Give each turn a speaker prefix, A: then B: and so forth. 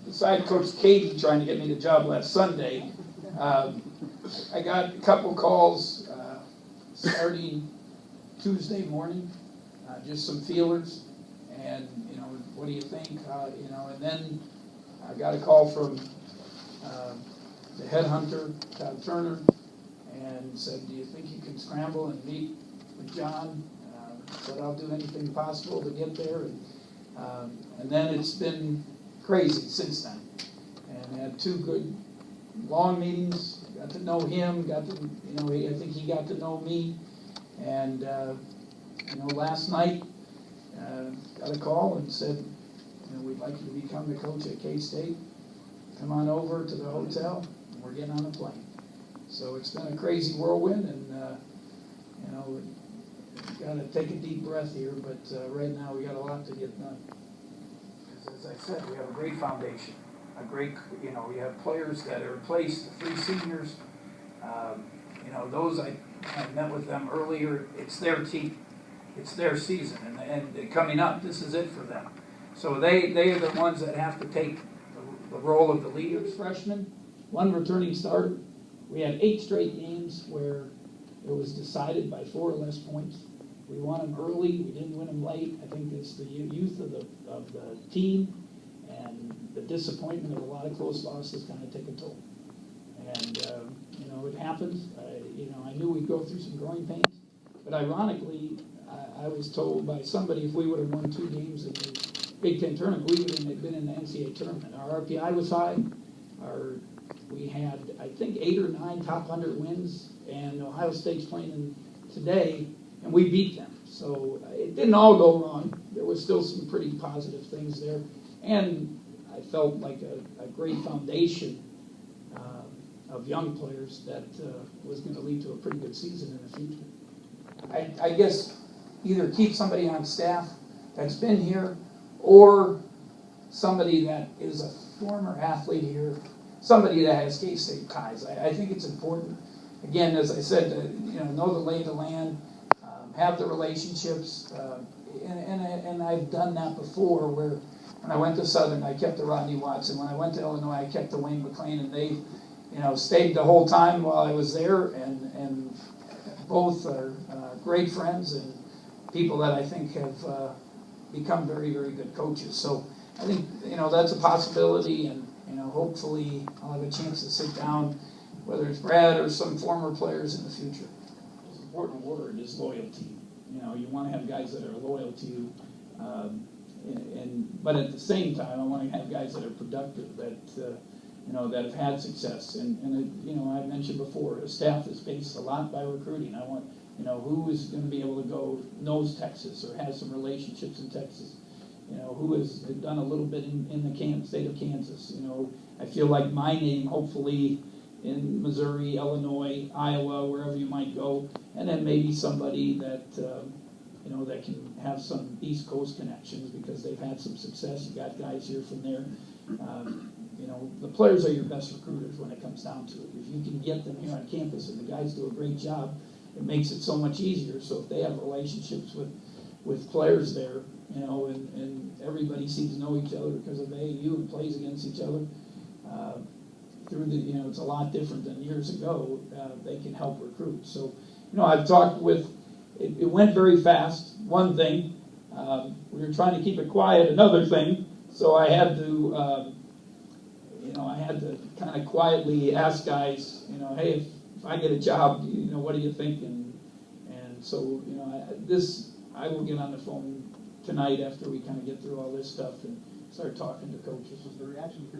A: besides Coach Katie trying to get me the job last Sunday, I got a couple calls starting Tuesday morning, just some feelers, and what do you think? And then I got a call from the headhunter, Todd Turner, and said, "Do you think you can scramble and meet with John?" Said, "I'll do anything possible to get there." And then it's been crazy since then. And I had two good long meetings. Got to know him. I think he got to know me. And last night got a call and said, "We'd like you to become the coach at K-State. Come on over to the hotel. And we're getting on a plane." So it's been a crazy whirlwind, and we've got to take a deep breath here. But right now we got a lot to get done. As I said, we have a great foundation. We have players that are in place, the 3 seniors. Those I met with them earlier. It's their team. It's their season, and coming up, this is it for them. So they are the ones that have to take the role of the leaders. Freshmen, 1 returning starter. We had 8 straight games where it was decided by 4 or less points. We won them early. We didn't win them late. I think it's the youth of the team and the disappointment of a lot of close losses kind of take a toll. And it happens. I knew we'd go through some growing pains, but ironically, I was told by somebody if we would have won 2 games in the Big Ten tournament, we would have been in the NCAA tournament. Our RPI was high. We had, I think, 8 or 9 top 100 wins, and Ohio State's playing today, and we beat them. So it didn't all go wrong. There was still some pretty positive things there, and I felt like a great foundation of young players that was going to lead to a pretty good season in the future. I guess either keep somebody on staff that's been here, or somebody that is a former athlete here, somebody that has K-State ties. I think it's important, again, as I said, to know the lay of the land, have the relationships, and I've done that before. Where when I went to Southern, I kept the Rodney Watson. When I went to Illinois, I kept the Wayne McLean, and they stayed the whole time while I was there, and both are great friends and people that I think have become very, very good coaches. So I think that's a possibility, and hopefully I'll have a chance to sit down, whether it's Brad or some former players in the future. The most important word is loyalty. You want to have guys that are loyal to you, but at the same time, I want to have guys that are productive, that have had success. And I mentioned before, the staff is based a lot by recruiting. I want who is going to be able to go, knows Texas or has some relationships in Texas. Who has done a little bit in the state of Kansas. I feel like my name, hopefully, in Missouri, Illinois, Iowa, wherever you might go, and then maybe somebody that that can have some East Coast connections because they've had some success. You got guys here from there. The players are your best recruiters when it comes down to it. If you can get them here on campus and the guys do a great job, it makes it so much easier. So if they have relationships with players there, and everybody seems to know each other because of AAU and plays against each other, it's a lot different than years ago. They can help recruit. So, I've talked with. It went very fast. One thing, we were trying to keep it quiet. Another thing, so I had to. I had to kind of quietly ask guys, hey, if I get a job, what do you think? And so, I will get on the phone tonight after we kind of get through all this stuff and start talking to coaches. Was the reaction pretty